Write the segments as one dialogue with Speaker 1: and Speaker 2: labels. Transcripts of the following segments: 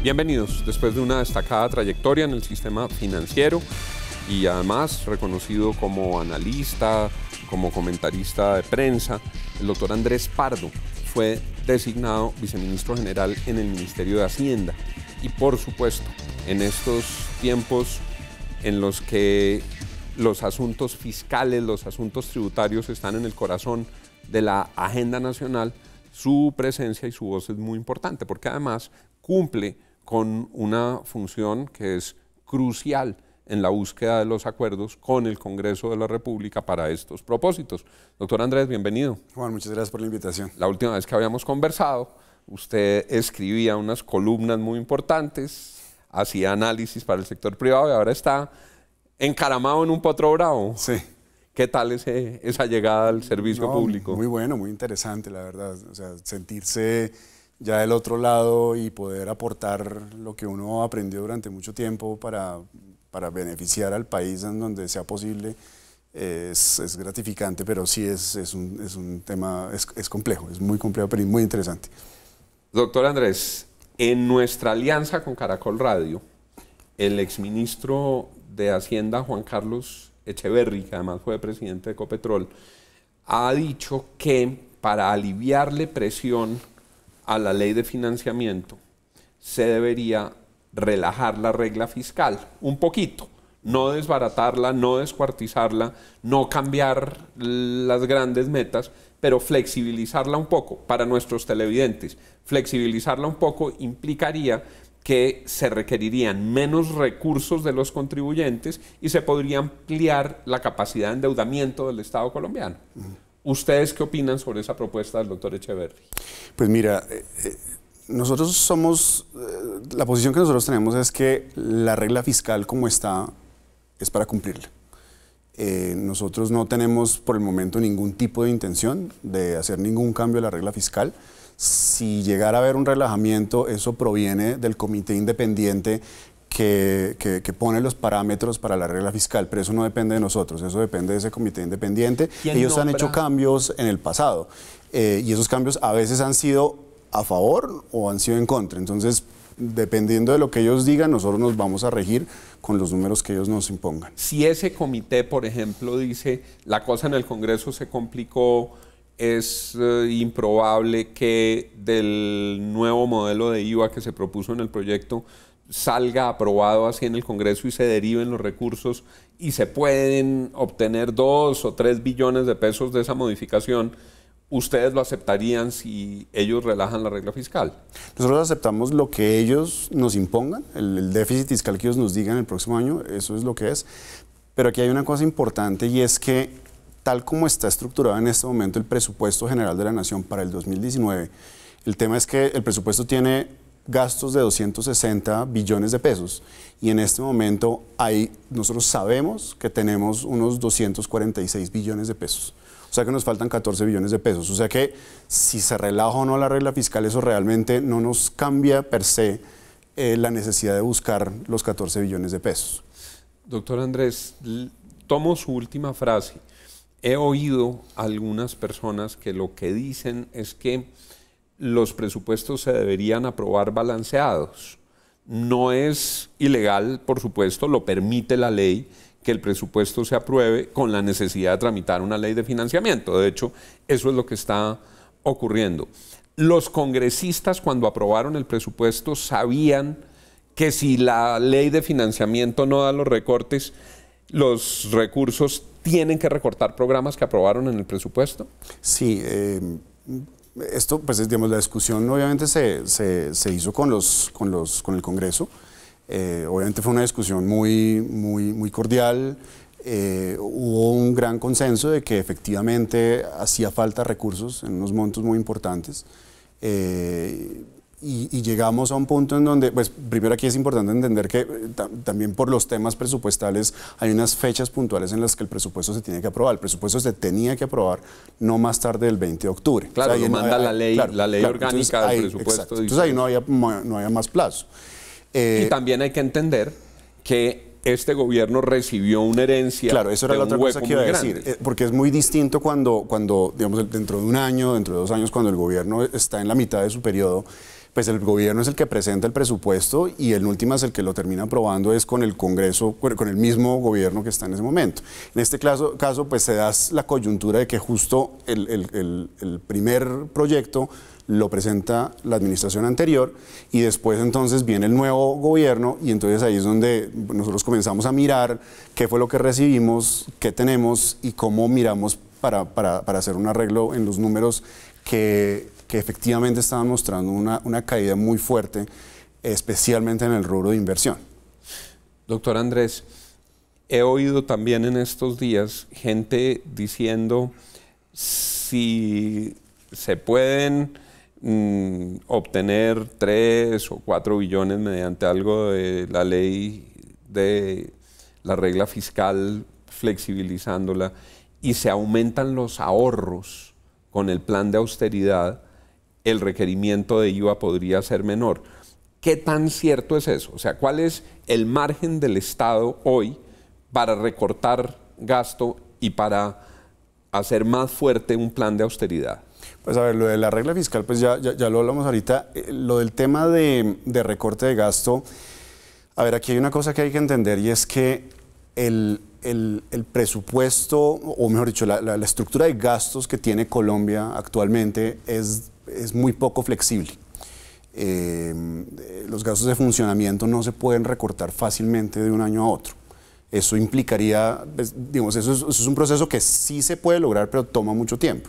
Speaker 1: Bienvenidos, después de una destacada trayectoria en el sistema financiero y además reconocido como analista, como comentarista de prensa, el doctor Andrés Pardo fue designado viceministro general en el Ministerio de Hacienda. Y por supuesto, en estos tiempos en los que los asuntos fiscales, los asuntos tributarios están en el corazón de la agenda nacional, su presencia y su voz es muy importante, porque además cumple con una función que es crucial en la búsqueda de los acuerdos con el Congreso de la República para estos propósitos. Doctor Andrés, bienvenido.
Speaker 2: Juan, muchas gracias por la invitación.
Speaker 1: La última vez que habíamos conversado, usted escribía unas columnas muy importantes, hacía análisis para el sector privado y ahora está encaramado en un potro bravo.
Speaker 2: Sí.
Speaker 1: ¿Qué tal esa llegada al servicio público?
Speaker 2: Muy bueno, muy interesante, la verdad. O sea, sentirse ya del otro lado y poder aportar lo que uno aprendió durante mucho tiempo para beneficiar al país en donde sea posible es gratificante, pero sí es un tema, es complejo, es muy complejo, pero muy interesante.
Speaker 1: Doctor Andrés, en nuestra alianza con Caracol Radio, el exministro de Hacienda, Juan Carlos Echeverry, que además fue presidente de Ecopetrol, ha dicho que para aliviarle presión a la ley de financiamiento se debería relajar la regla fiscal un poquito, no desbaratarla, no descuartizarla, no cambiar las grandes metas, pero flexibilizarla un poco para nuestros televidentes. Flexibilizarla un poco implicaría que se requerirían menos recursos de los contribuyentes y se podría ampliar la capacidad de endeudamiento del Estado colombiano. ¿Ustedes qué opinan sobre esa propuesta del doctor Echeverry?
Speaker 2: Pues mira, nosotros somos, la posición que nosotros tenemos es que la regla fiscal como está es para cumplirla. Nosotros no tenemos por el momento ningún tipo de intención de hacer ningún cambio a la regla fiscal. Si llegara a haber un relajamiento, eso proviene del comité independiente que pone los parámetros para la regla fiscal, pero eso no depende de nosotros, eso depende de ese comité independiente. Ellos han hecho cambios en el pasado y esos cambios a veces han sido a favor o han sido en contra. Entonces, dependiendo de lo que ellos digan, nosotros nos vamos a regir con los números que ellos nos impongan.
Speaker 1: Si ese comité, por ejemplo, dice la cosa en el Congreso se complicó, es improbable que del nuevo modelo de IVA que se propuso en el proyecto salga aprobado así en el Congreso y se deriven los recursos y se pueden obtener 2 o 3 billones de pesos de esa modificación, ¿ustedes lo aceptarían si ellos relajan la regla fiscal?
Speaker 2: Nosotros aceptamos lo que ellos nos impongan, el déficit fiscal que ellos nos digan el próximo año, eso es lo que es. Pero aquí hay una cosa importante y es que tal como está estructurado en este momento el presupuesto general de la Nación para el 2019, el tema es que el presupuesto tiene gastos de 260 billones de pesos y en este momento nosotros sabemos que tenemos unos 246 billones de pesos. O sea que nos faltan 14 billones de pesos. O sea que si se relaja o no la regla fiscal, eso realmente no nos cambia per se la necesidad de buscar los 14 billones de pesos.
Speaker 1: Doctor Andrés, tomo su última frase. He oído a algunas personas que lo que dicen es que los presupuestos se deberían aprobar balanceados. No es ilegal, por supuesto, lo permite la ley que el presupuesto se apruebe con la necesidad de tramitar una ley de financiamiento. De hecho, eso es lo que está ocurriendo. Los congresistas, cuando aprobaron el presupuesto, sabían que si la ley de financiamiento no da los recortes, los recursos tienen que recortar programas que aprobaron en el presupuesto.
Speaker 2: Sí, esto, pues, digamos, la discusión obviamente se hizo con el Congreso. Obviamente fue una discusión muy cordial. Hubo un gran consenso de que efectivamente hacía falta recursos en unos montos muy importantes. Y llegamos a un punto en donde, pues primero aquí es importante entender que también por los temas presupuestales hay unas fechas puntuales en las que el presupuesto se tiene que aprobar. El presupuesto se tenía que aprobar no más tarde del 20 de octubre.
Speaker 1: Claro, o sea, lo manda la ley orgánica del presupuesto.
Speaker 2: Exacto. Entonces ahí no había más plazo.
Speaker 1: Y también hay que entender que este gobierno recibió una herencia.
Speaker 2: Claro, eso era la otra cosa que iba a decir, porque es muy distinto cuando, digamos, dentro de un año, dentro de 2 años, cuando el gobierno está en la mitad de su periodo, pues el gobierno es el que presenta el presupuesto y en últimas el que lo termina aprobando es con el Congreso, con el mismo gobierno que está en ese momento. En este caso pues se da la coyuntura de que justo el primer proyecto lo presenta la administración anterior y después entonces viene el nuevo gobierno y entonces ahí es donde nosotros comenzamos a mirar qué fue lo que recibimos, qué tenemos y cómo miramos para hacer un arreglo en los números que efectivamente estaban mostrando una caída muy fuerte, especialmente en el rubro de inversión.
Speaker 1: Doctor Andrés, he oído también en estos días gente diciendo si se pueden obtener 3 o 4 billones mediante algo de la ley de la regla fiscal, flexibilizándola, y se aumentan los ahorros con el plan de austeridad, el requerimiento de IVA podría ser menor. ¿Qué tan cierto es eso? O sea, ¿cuál es el margen del Estado hoy para recortar gasto y para hacer más fuerte un plan de austeridad?
Speaker 2: Pues a ver, lo de la regla fiscal, pues ya lo hablamos ahorita. Lo del tema de recorte de gasto, a ver, aquí hay una cosa que hay que entender y es que el presupuesto, o mejor dicho, la estructura de gastos que tiene Colombia actualmente es muy poco flexible. Los gastos de funcionamiento no se pueden recortar fácilmente de un año a otro. Eso implicaría, pues, digamos, eso es un proceso que sí se puede lograr, pero toma mucho tiempo.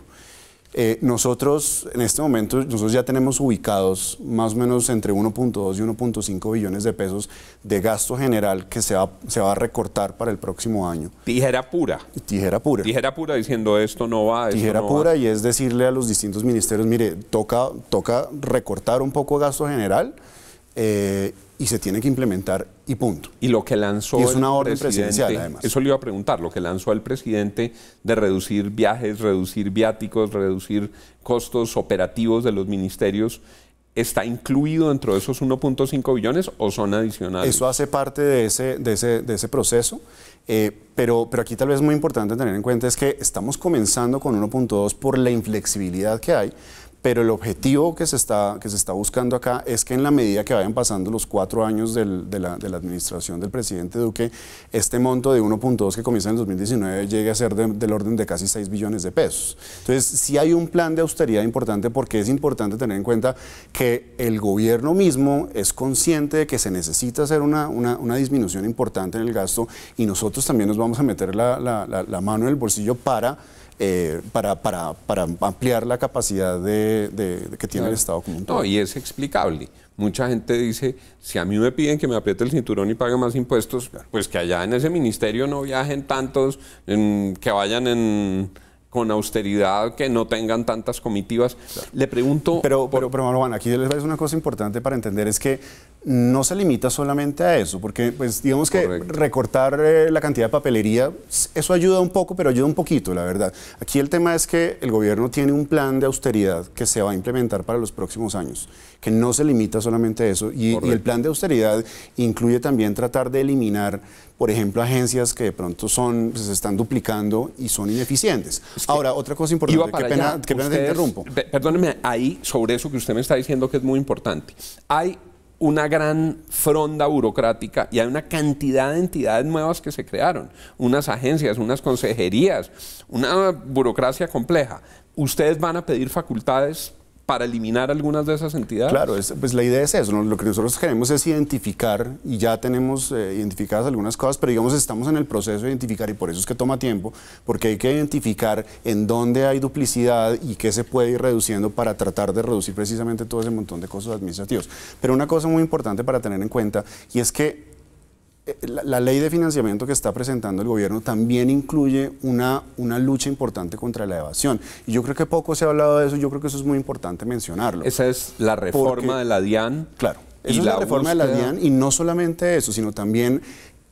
Speaker 2: Nosotros, en este momento, nosotros ya tenemos ubicados más o menos entre 1.2 y 1.5 billones de pesos de gasto general que se va a recortar para el próximo año.
Speaker 1: Tijera pura.
Speaker 2: Tijera pura.
Speaker 1: Tijera pura diciendo esto no va, esto
Speaker 2: Tijera
Speaker 1: no
Speaker 2: pura
Speaker 1: va.
Speaker 2: Y es decirle a los distintos ministerios, mire, toca recortar un poco de gasto general y se tiene que implementar y punto.
Speaker 1: Y lo que lanzó
Speaker 2: y es una
Speaker 1: el
Speaker 2: orden
Speaker 1: presidente,
Speaker 2: presidencial, además.
Speaker 1: Eso le iba a preguntar, lo que lanzó el presidente de reducir viajes, reducir viáticos, reducir costos operativos de los ministerios, ¿está incluido dentro de esos 1.5 billones o son adicionales?
Speaker 2: Eso hace parte de ese proceso, pero aquí tal vez es muy importante tener en cuenta es que estamos comenzando con 1.2 por la inflexibilidad que hay, pero el objetivo que se está buscando acá es que en la medida que vayan pasando los 4 años de la administración del presidente Duque, este monto de 1.2 que comienza en el 2019 llegue a ser del orden de casi 6 billones de pesos. Entonces, sí hay un plan de austeridad importante porque es importante tener en cuenta que el gobierno mismo es consciente de que se necesita hacer una disminución importante en el gasto y nosotros también nos vamos a meter la mano en el bolsillo para ampliar la capacidad que tiene el Estado como un todo.
Speaker 1: No, y es explicable. Mucha gente dice, si a mí me piden que me apriete el cinturón y pague más impuestos, pues que allá en ese ministerio no viajen tantos, que vayan con austeridad, que no tengan tantas comitivas. Claro. Le pregunto...
Speaker 2: Pero Juan, aquí es una cosa importante para entender, es que no se limita solamente a eso, porque pues digamos que recortar la cantidad de papelería, eso ayuda un poco, pero ayuda un poquito, la verdad. Aquí el tema es que el gobierno tiene un plan de austeridad que se va a implementar para los próximos años, que no se limita solamente a eso, y el plan de austeridad incluye también tratar de eliminar, por ejemplo, agencias que de pronto se están duplicando y son ineficientes. Ahora, otra cosa importante, qué pena te interrumpo.
Speaker 1: Perdóneme, ahí, sobre eso que usted me está diciendo que es muy importante, hay una gran fronda burocrática y hay una cantidad de entidades nuevas que se crearon, unas agencias, unas consejerías, una burocracia compleja. ¿Ustedes van a pedir facultades para eliminar algunas de esas entidades?
Speaker 2: Claro, pues la idea es eso, ¿no? Lo que nosotros queremos es identificar, y ya tenemos identificadas algunas cosas, pero digamos estamos en el proceso de identificar y por eso es que toma tiempo, porque hay que identificar en dónde hay duplicidad y qué se puede ir reduciendo para tratar de reducir precisamente todo ese montón de costos administrativos. Pero una cosa muy importante para tener en cuenta, y es que la ley de financiamiento que está presentando el gobierno también incluye una lucha importante contra la evasión. Y yo creo que poco se ha hablado de eso, yo creo que eso es muy importante mencionarlo.
Speaker 1: Esa es la reforma de la DIAN.
Speaker 2: Claro, esa es la reforma de la DIAN y no solamente eso, sino también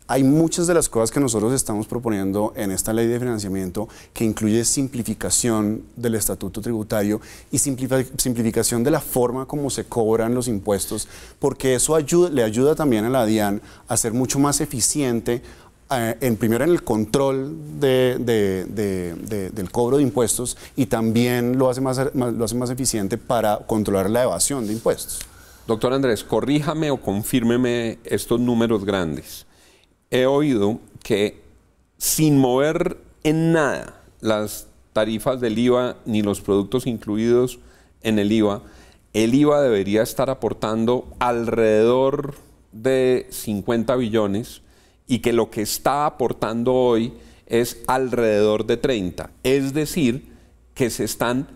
Speaker 2: hay muchas de las cosas que nosotros estamos proponiendo en esta ley de financiamiento que incluye simplificación del estatuto tributario y simplificación de la forma como se cobran los impuestos, porque eso le ayuda también a la DIAN a ser mucho más eficiente primero en el control del cobro de impuestos y también lo hace más eficiente para controlar la evasión de impuestos.
Speaker 1: Doctor Andrés, corríjame o confírmeme estos números grandes. He oído que sin mover en nada las tarifas del IVA ni los productos incluidos en el IVA debería estar aportando alrededor de 50 billones y que lo que está aportando hoy es alrededor de 30. Es decir, que se están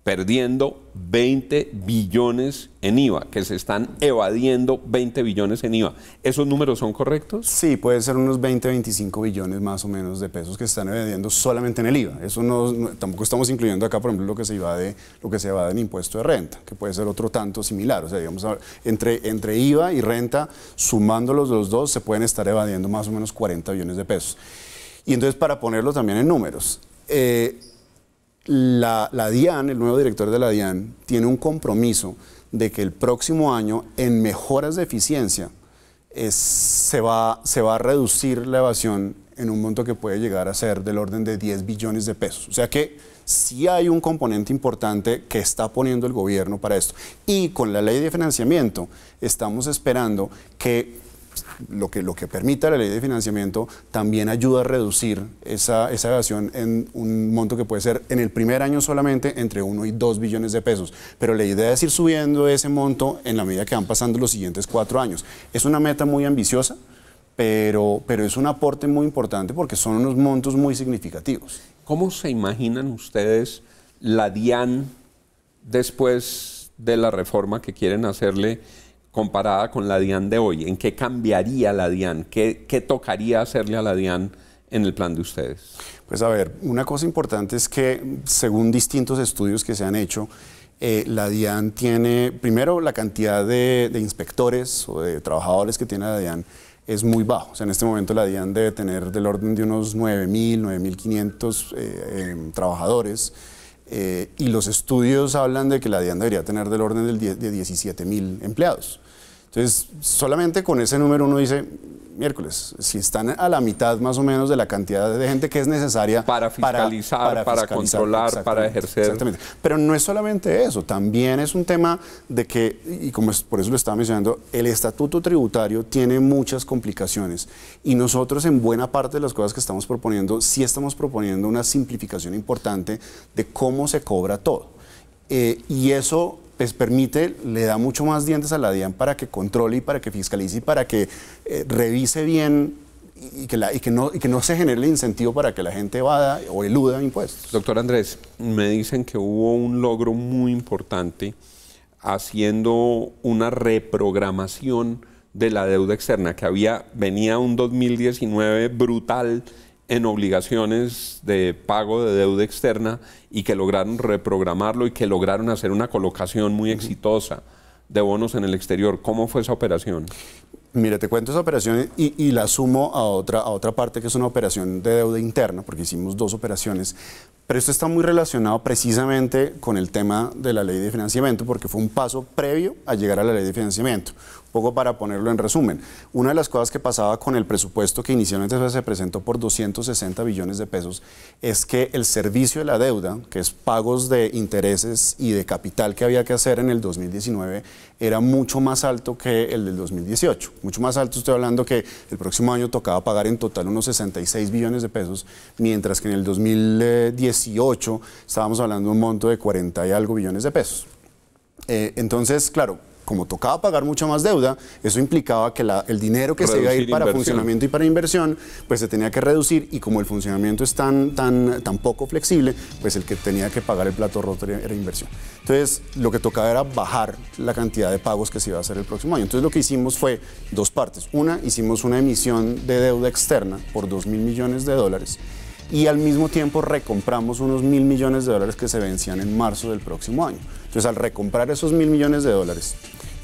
Speaker 1: perdiendo 20 billones en IVA, que se están evadiendo 20 billones en IVA. ¿Esos números son correctos?
Speaker 2: Sí, puede ser unos 20, 25 billones más o menos de pesos que se están evadiendo solamente en el IVA. Eso tampoco estamos incluyendo acá, por ejemplo, lo que se evade en impuesto de renta, que puede ser otro tanto similar. O sea, digamos, entre IVA y renta, sumándolos los dos, se pueden estar evadiendo más o menos 40 billones de pesos. Y entonces, para ponerlo también en números, la DIAN, el nuevo director de la DIAN, tiene un compromiso de que el próximo año, en mejoras de eficiencia, se va a reducir la evasión en un monto que puede llegar a ser del orden de 10 billones de pesos. O sea que sí hay un componente importante que está poniendo el gobierno para esto. Y con la ley de financiamiento estamos esperando que lo que permita la ley de financiamiento también ayuda a reducir esa evasión en un monto que puede ser en el primer año solamente entre 1 y 2 billones de pesos. Pero la idea es ir subiendo ese monto en la medida que van pasando los siguientes 4 años. Es una meta muy ambiciosa, pero es un aporte muy importante porque son unos montos muy significativos.
Speaker 1: ¿Cómo se imaginan ustedes la DIAN después de la reforma que quieren hacerle comparada con la DIAN de hoy? ¿En qué cambiaría la DIAN? ¿Qué tocaría hacerle a la DIAN en el plan de ustedes?
Speaker 2: Pues a ver, una cosa importante es que según distintos estudios que se han hecho, la DIAN tiene, primero, la cantidad de inspectores o de trabajadores que tiene la DIAN es muy bajo. O sea, en este momento la DIAN debe tener del orden de unos 9.000, 9.500 trabajadores. Y los estudios hablan de que la DIAN debería tener del orden de 17.000 empleados. Entonces, solamente con ese número uno dice, miércoles, si están a la mitad más o menos de la cantidad de gente que es necesaria
Speaker 1: para fiscalizar, para controlar, para ejercer.
Speaker 2: Exactamente. Pero no es solamente eso, también es un tema de que, y como por eso lo estaba mencionando, el estatuto tributario tiene muchas complicaciones y nosotros en buena parte de las cosas que estamos proponiendo, sí estamos proponiendo una simplificación importante de cómo se cobra todo. Y eso les permite, le da mucho más dientes a la DIAN para que controle y para que fiscalice y para que revise bien y que no se genere el incentivo para que la gente evada o eluda impuestos.
Speaker 1: Doctor Andrés, me dicen que hubo un logro muy importante haciendo una reprogramación de la deuda externa, que venía un 2019 brutal en obligaciones de pago de deuda externa y que lograron reprogramarlo y que lograron hacer una colocación muy exitosa de bonos en el exterior. ¿Cómo fue esa operación?
Speaker 2: Mira, te cuento esa operación y la sumo a otra parte que es una operación de deuda interna, porque hicimos 2 operaciones, pero esto está muy relacionado precisamente con el tema de la ley de financiamiento, porque fue un paso previo a llegar a la ley de financiamiento. Un poco para ponerlo en resumen, una de las cosas que pasaba con el presupuesto que inicialmente se presentó por 260 billones de pesos es que el servicio de la deuda, que es pagos de intereses y de capital que había que hacer en el 2019, era mucho más alto que el del 2018. Mucho más alto, estoy hablando que el próximo año tocaba pagar en total unos 66 billones de pesos, mientras que en el 2018 estábamos hablando de un monto de 40 y algo billones de pesos. Entonces, claro, como tocaba pagar mucha más deuda, eso implicaba que el dinero que se iba a ir para funcionamiento y para inversión, pues se tenía que reducir, y como el funcionamiento es tan poco flexible, pues el que tenía que pagar el plato roto era inversión. Entonces, lo que tocaba era bajar la cantidad de pagos que se iba a hacer el próximo año. Entonces, lo que hicimos fue 2 partes. Una, hicimos una emisión de deuda externa por 2.000 millones de dólares, y al mismo tiempo recompramos unos 1.000 millones de dólares que se vencían en marzo del próximo año. Entonces, al recomprar esos 1.000 millones de dólares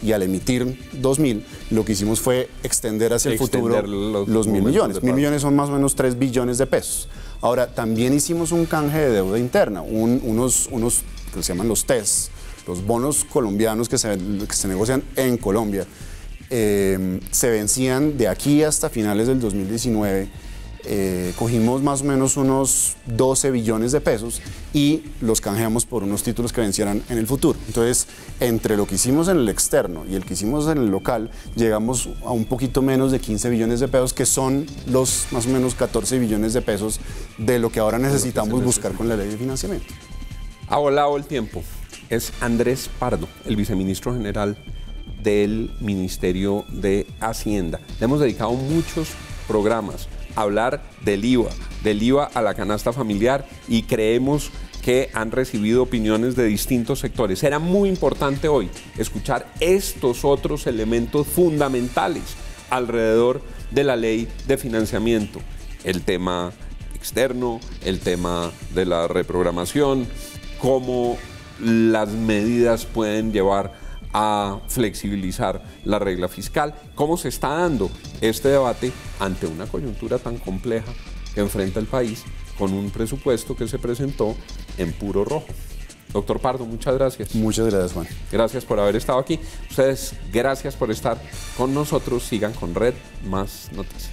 Speaker 2: y al emitir 2.000, lo que hicimos fue extender hacia el futuro los 1.000 millones. 1.000 millones son más o menos 3 billones de pesos. Ahora, también hicimos un canje de deuda interna, unos que se llaman los TES, los bonos colombianos que se negocian en Colombia. Se vencían de aquí hasta finales del 2019 cogimos más o menos unos 12 billones de pesos y los canjeamos por unos títulos que vencieran en el futuro. Entonces, entre lo que hicimos en el externo y el que hicimos en el local, llegamos a un poquito menos de 15 billones de pesos, que son los más o menos 14 billones de pesos de lo que ahora necesitamos buscar con la ley de financiamiento.
Speaker 1: Ha volado el tiempo. Es Andrés Pardo, el viceministro general del Ministerio de Hacienda. Le hemos dedicado muchos programas a hablar del IVA a la canasta familiar, y creemos que han recibido opiniones de distintos sectores. Era muy importante hoy escuchar estos otros elementos fundamentales alrededor de la ley de financiamiento. El tema externo, el tema de la reprogramación, cómo las medidas pueden llevar a flexibilizar la regla fiscal, cómo se está dando este debate ante una coyuntura tan compleja que enfrenta el país, con un presupuesto que se presentó en puro rojo. Doctor Pardo, muchas gracias.
Speaker 2: Muchas gracias, Juan.
Speaker 1: Gracias por haber estado aquí. Ustedes, gracias por estar con nosotros. Sigan con Red Más Noticias.